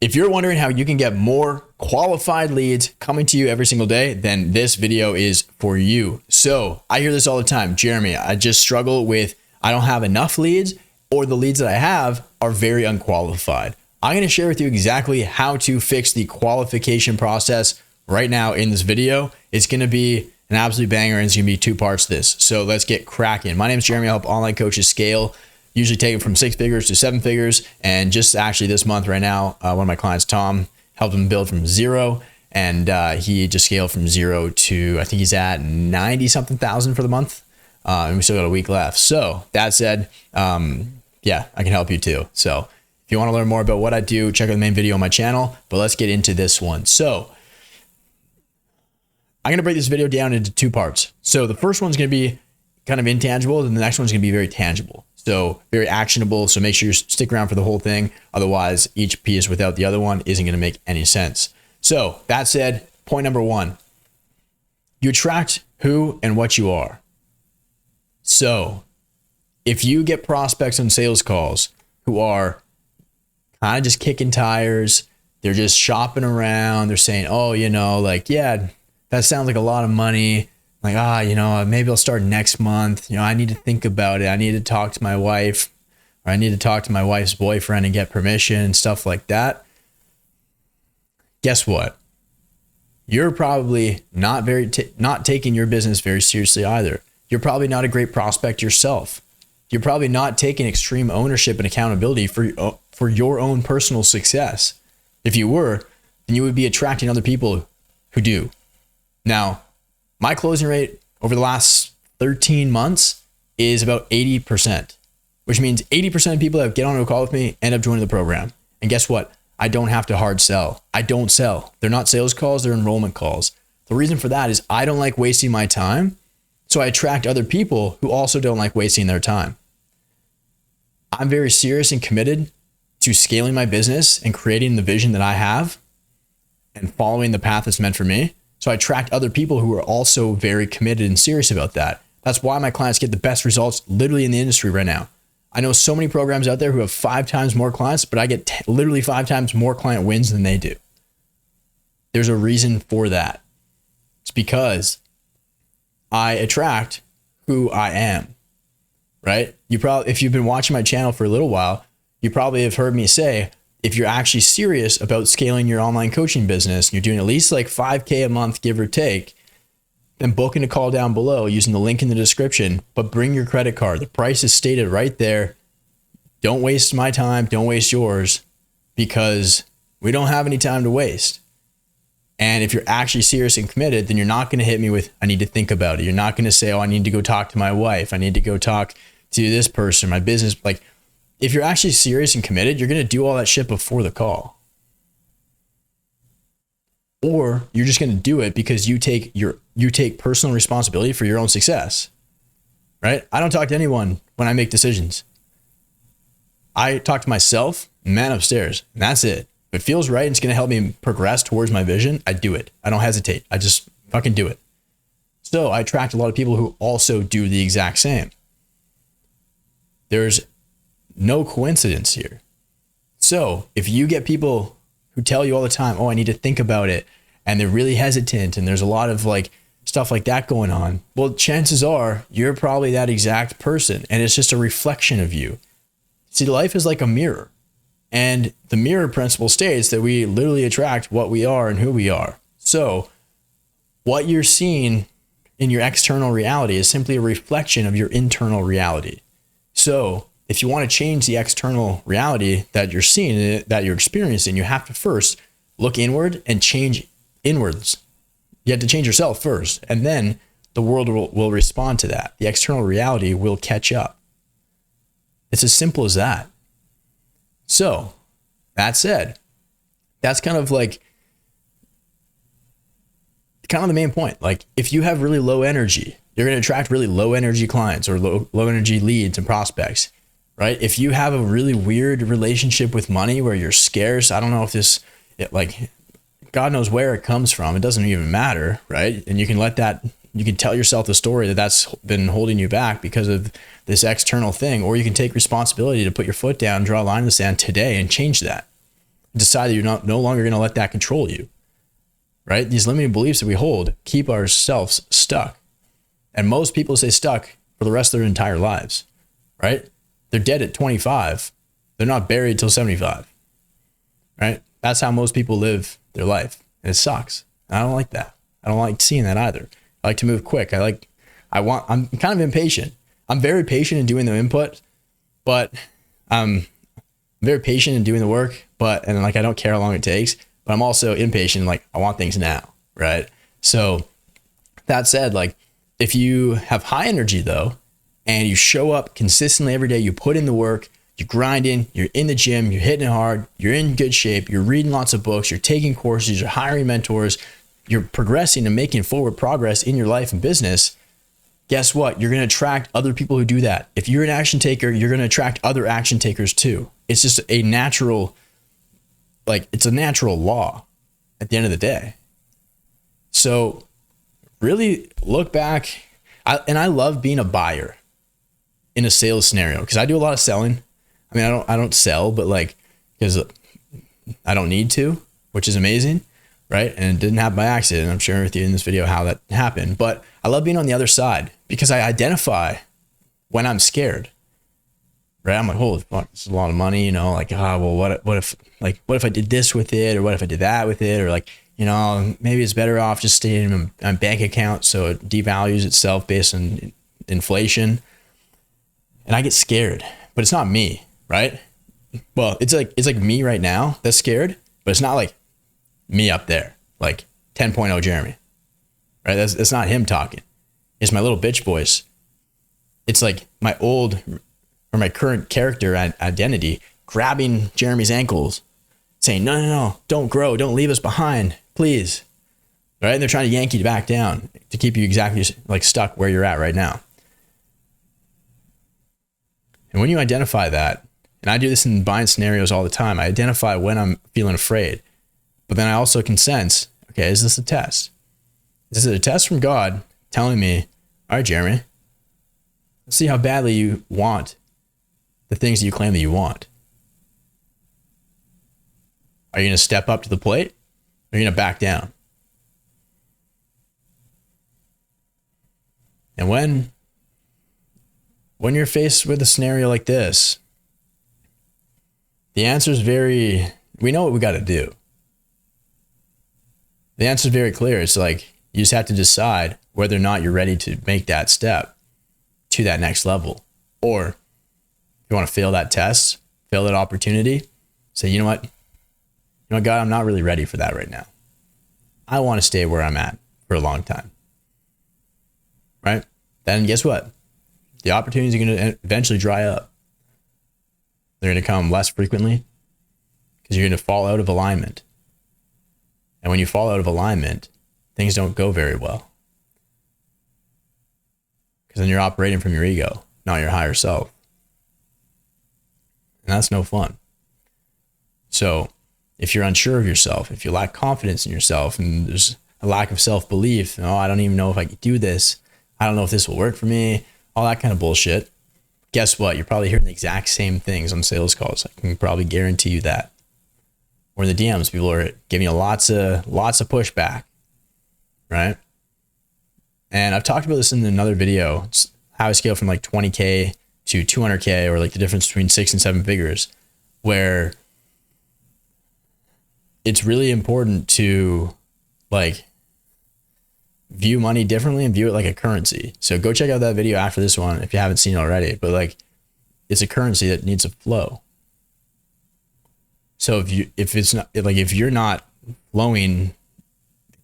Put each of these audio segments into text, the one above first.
If you're wondering how you can get more qualified leads coming to you every single day, then this video is for you. So I hear this all the time, Jeremy, I just struggle with, I don't have enough leads, or the leads that I have are very unqualified. I'm going to share with you exactly how to fix the qualification process right now in this video. It's going to be an absolute banger, and it's going to be 2 parts to this. So let's get cracking. My name is Jeremy. I help online coaches scale, usually take it from 6 figures to 7 figures. And just actually this month right now, one of my clients, Tom, helped him build from 0. And he just scaled from 0 to, I think he's at 90 something thousand for the month. And we still got a week left. So that said, yeah, I can help you too. So if you want to learn more about what I do, check out the main video on my channel, but let's get into this one. So I'm going to break this video down into 2 parts. So the first one's going to be kind of intangible, and the next one's going to be very tangible. So very actionable. So make sure you stick around for the whole thing. Otherwise, each piece without the other one isn't going to make any sense. So that said, point number 1, you attract who and what you are. So if you get prospects on sales calls who are kind of just kicking tires, they're just shopping around, they're saying, oh, you know, like, yeah, that sounds like a lot of money. Like, you know, maybe I'll start next month. You know, I need to think about it. I need to talk to my wife, or I need to talk to my wife's boyfriend and get permission and stuff like that. Guess what? You're probably not taking your business very seriously either. You're probably not a great prospect yourself. You're probably not taking extreme ownership and accountability for your own personal success. If you were, then you would be attracting other people who do. Now, my closing rate over the last 13 months is about 80%, which means 80% of people that get on a call with me end up joining the program. And guess what? I don't have to hard sell. I don't sell. They're not sales calls, they're enrollment calls. The reason for that is I don't like wasting my time. So I attract other people who also don't like wasting their time. I'm very serious and committed to scaling my business and creating the vision that I have and following the path that's meant for me. So I attract other people who are also very committed and serious about that. That's why my clients get the best results literally in the industry right now. I know so many programs out there who have 5 times more clients, but I get literally 5 times more client wins than they do. There's a reason for that. It's because I attract who I am, right? If you've been watching my channel for a little while, you probably have heard me say, if you're actually serious about scaling your online coaching business, and you're doing at least like 5K a month, give or take, then book in a call down below using the link in the description, but bring your credit card. The price is stated right there. Don't waste my time. Don't waste yours, because we don't have any time to waste. And if you're actually serious and committed, then you're not going to hit me with, I need to think about it. You're not going to say, oh, I need to go talk to my wife. I need to go talk to this person, my business. Like, if you're actually serious and committed, you're going to do all that shit before the call. Or you're just going to do it because you take personal responsibility for your own success, right? I don't talk to anyone when I make decisions. I talk to myself, man upstairs, and that's it. If it feels right and it's going to help me progress towards my vision, I do it. I don't hesitate. I just fucking do it. So I attract a lot of people who also do the exact same. There's no coincidence here. So if you get people who tell you all the time, oh, I need to think about it, and they're really hesitant, and there's a lot of like stuff like that going on, well, chances are you're probably that exact person, and it's just a reflection of you. See, life is like a mirror, and the mirror principle states that we literally attract what we are and who we are. So what you're seeing in your external reality is simply a reflection of your internal reality. So if you want to change the external reality that you're seeing, that you're experiencing, you have to first look inward and change inwards. You have to change yourself first, and then the world will respond to that. The external reality will catch up. It's as simple as that. So that said, that's kind of the main point. Like, if you have really low energy, you're going to attract really low energy clients or low energy leads and prospects. Right? If you have a really weird relationship with money where you're scarce, I don't know if God knows where it comes from. It doesn't even matter, right? And you can tell yourself the story that's been holding you back because of this external thing, or you can take responsibility to put your foot down, draw a line in the sand today and change that. Decide that you're no longer going to let that control you, right? These limiting beliefs that we hold keep ourselves stuck. And most people stay stuck for the rest of their entire lives, right? They're dead at 25. They're not buried till 75, right? That's how most people live their life. And it sucks. And I don't like that. I don't like seeing that either. I like to move quick. I'm kind of impatient. I'm very patient in doing the input, but I'm very patient in doing the work, and like, I don't care how long it takes, but I'm also impatient. Like, I want things now, right? So that said, like, if you have high energy though, and you show up consistently every day, you put in the work, you're grinding, you're in the gym, you're hitting it hard, you're in good shape, you're reading lots of books, you're taking courses, you're hiring mentors, you're progressing and making forward progress in your life and business, guess what? You're going to attract other people who do that. If you're an action taker, you're going to attract other action takers too. It's just a natural, it's a natural law at the end of the day. So really look back. I love being a buyer in a sales scenario, because I do a lot of selling. I mean, I don't sell, but because I don't need to, which is amazing, right? And it didn't happen by accident. I'm sharing with you in this video how that happened. But I love being on the other side because I identify when I'm scared, right? I'm like, holy fuck, this is a lot of money, well, what if I did this with it, or what if I did that with it, or maybe it's better off just staying in my bank account so it devalues itself based on inflation. And I get scared, but it's not me, right? Well, it's like me right now that's scared, but it's not like me up there, like 10.0 Jeremy, right? That's not him talking. It's my little bitch voice. It's like my old or my current character identity grabbing Jeremy's ankles, saying, no, don't grow. Don't leave us behind, please. Right? And they're trying to yank you back down to keep you exactly stuck where you're at right now. And when you identify that, and I do this in buying scenarios all the time, I identify when I'm feeling afraid, but then I also can sense, okay, is this a test? This is a test from God telling me, all right, Jeremy, let's see how badly you want the things that you claim that you want. Are you going to step up to the plate, or are you going to back down? And when you're faced with a scenario like this, the answer is we know what we got to do. The answer is very clear. It's like, you just have to decide whether or not you're ready to make that step to that next level. Or if you want to fail that test, fail that opportunity, say, you know what, God, I'm not really ready for that right now. I want to stay where I'm at for a long time. Right? Then guess what? The opportunities are going to eventually dry up. They're going to come less frequently because you're going to fall out of alignment. And when you fall out of alignment, things don't go very well. Because then you're operating from your ego, not your higher self. And that's no fun. So if you're unsure of yourself, if you lack confidence in yourself, and there's a lack of self-belief, I don't even know if I can do this, I don't know if this will work for me, all that kind of bullshit, guess what? You're probably hearing the exact same things on sales calls. I can probably guarantee you that. Or in the DMs, people are giving you lots of pushback, right? And I've talked about this in another video. It's how I scale from 20K to 200K, or the difference between 6 and 7 figures, where it's really important to view money differently and view it like a currency. So go check out that video after this one if you haven't seen it already. But it's a currency that needs to flow. So if you're not flowing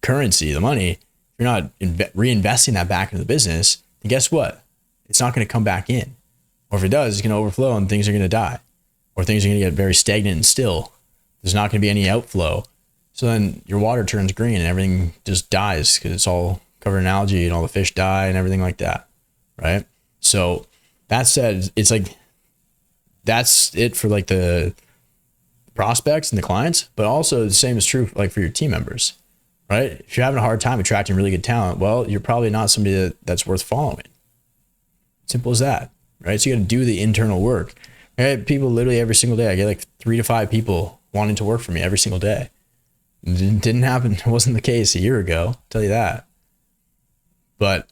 currency, the money, if you're not reinvesting that back into the business, then guess what? It's not going to come back in. Or if it does, it's going to overflow and things are going to die. Or things are going to get very stagnant and still. There's not going to be any outflow. So then your water turns green and everything just dies because it's all covered in algae and all the fish die and everything like that, right? So that said, it's that's it for the prospects and the clients, but also the same is true for your team members, right? If you're having a hard time attracting really good talent, well, you're probably not somebody that's worth following. Simple as that, right? So you got to do the internal work. Right? People literally every single day, I get 3 to 5 people wanting to work for me every single day. It didn't happen. It wasn't the case a year ago, I'll tell you that. But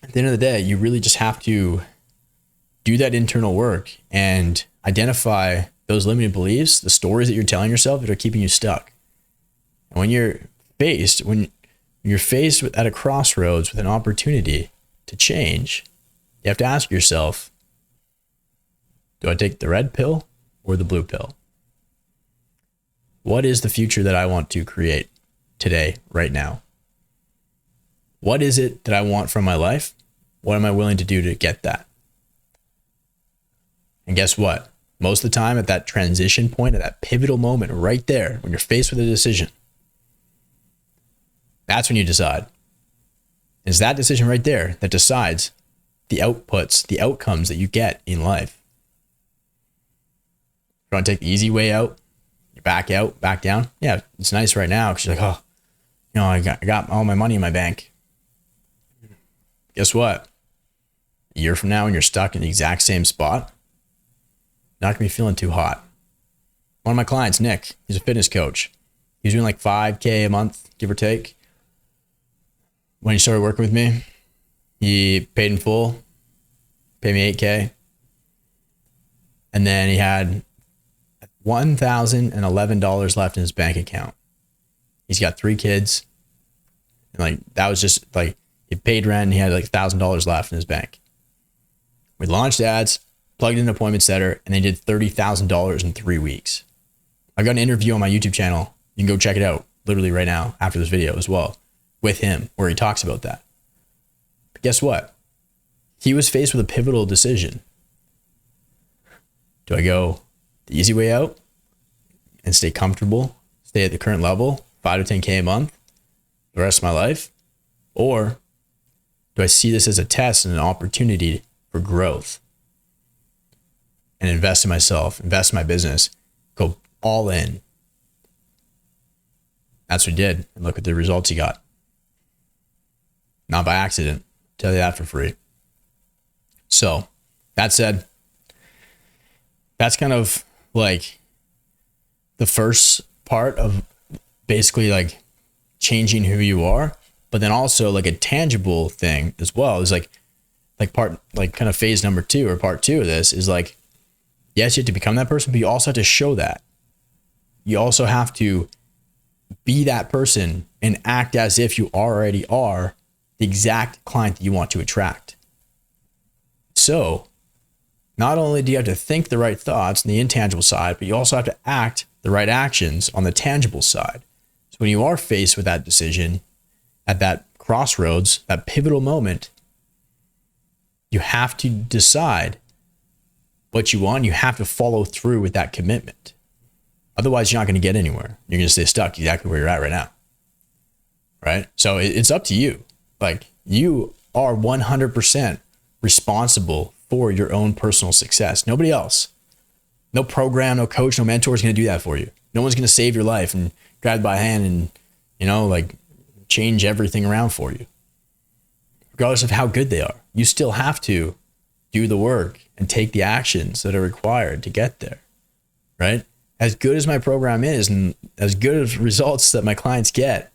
at the end of the day, you really just have to do that internal work and identify those limiting beliefs, the stories that you're telling yourself that are keeping you stuck. And when you're faced at a crossroads with an opportunity to change, you have to ask yourself, do I take the red pill or the blue pill? What is the future that I want to create today, right now? What is it that I want from my life? What am I willing to do to get that? And guess what? Most of the time at that transition point, at that pivotal moment right there, when you're faced with a decision, that's when you decide. It's that decision right there that decides the outputs, the outcomes that you get in life. You want to take the easy way out, you back out, back down. Yeah, it's nice right now because you're like, oh, I got all my money in my bank. Guess what? A year from now, when you're stuck in the exact same spot, not gonna be feeling too hot. One of my clients, Nick, he's a fitness coach. He's doing like $5K a month, give or take. When he started working with me, he paid in full, paid me $8K. And then he had $1,011 left in his bank account. He's got 3 kids. And like, that was just like, he paid rent and he had like $1,000 left in his bank. We launched ads, plugged in an appointment setter, and they did $30,000 in 3 weeks. I got an interview on my YouTube channel. You can go check it out literally right now after this video as well with him where he talks about that. But guess what? He was faced with a pivotal decision. Do I go the easy way out and stay comfortable, stay at the current level, 5 to 10K a month, the rest of my life? Or do I see this as a test and an opportunity for growth and invest in myself, invest in my business, go all in? That's what he did. And look at the results he got. Not by accident. I'll tell you that for free. So that said, that's kind of like the first part of basically like changing who you are. But then also like a tangible thing as well is like part, like kind of phase number 2 or part 2 of this is like, yes, you have to become that person, but you also have to show that. You also have to be that person and act as if you already are the exact client that you want to attract. So not only do you have to think the right thoughts on the intangible side, but you also have to act the right actions on the tangible side. So when you are faced with that decision at that crossroads, that pivotal moment, you have to decide what you want. You have to follow through with that commitment. Otherwise, you're not going to get anywhere. You're going to stay stuck exactly where you're at right now. Right? So it's up to you. Like, you are 100% responsible for your own personal success. Nobody else. No program, no coach, no mentor is going to do that for you. No one's going to save your life and grab you by the hand and, like change everything around for you. Regardless of how good they are, you still have to do the work and take the actions that are required to get there. Right? As good as my program is and as good as results that my clients get,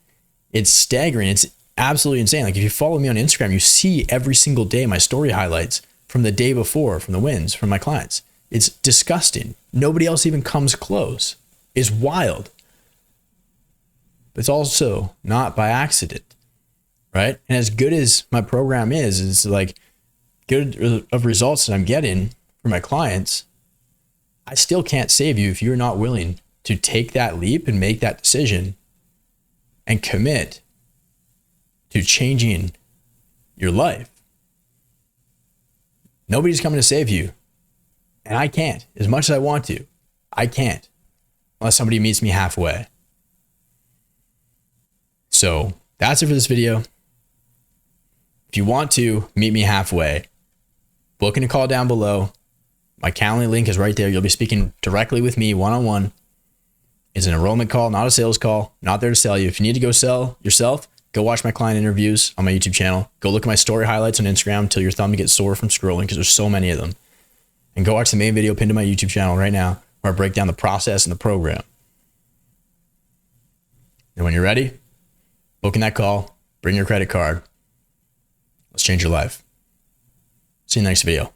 it's staggering. It's absolutely insane. Like, if you follow me on Instagram, you see every single day my story highlights from the day before, from the wins, from my clients. It's disgusting. Nobody else even comes close. It's wild. But it's also not by accident, right? And as good as my program is, it's like good of results that I'm getting for my clients, I still can't save you if you're not willing to take that leap and make that decision and commit to changing your life. Nobody's coming to save you. And I can't. As much as I want to, I can't. Unless somebody meets me halfway. So that's it for this video. If you want to meet me halfway, booking a call down below. My Calendly link is right there. You'll be speaking directly with me one-on-one. It's an enrollment call, not a sales call. Not there to sell you. If you need to go sell yourself, go watch my client interviews on my YouTube channel. Go look at my story highlights on Instagram until your thumb gets sore from scrolling, because there's so many of them. And go watch the main video pinned to my YouTube channel right now where I break down the process and the program. And when you're ready, book in that call, bring your credit card. Let's change your life. See you next video.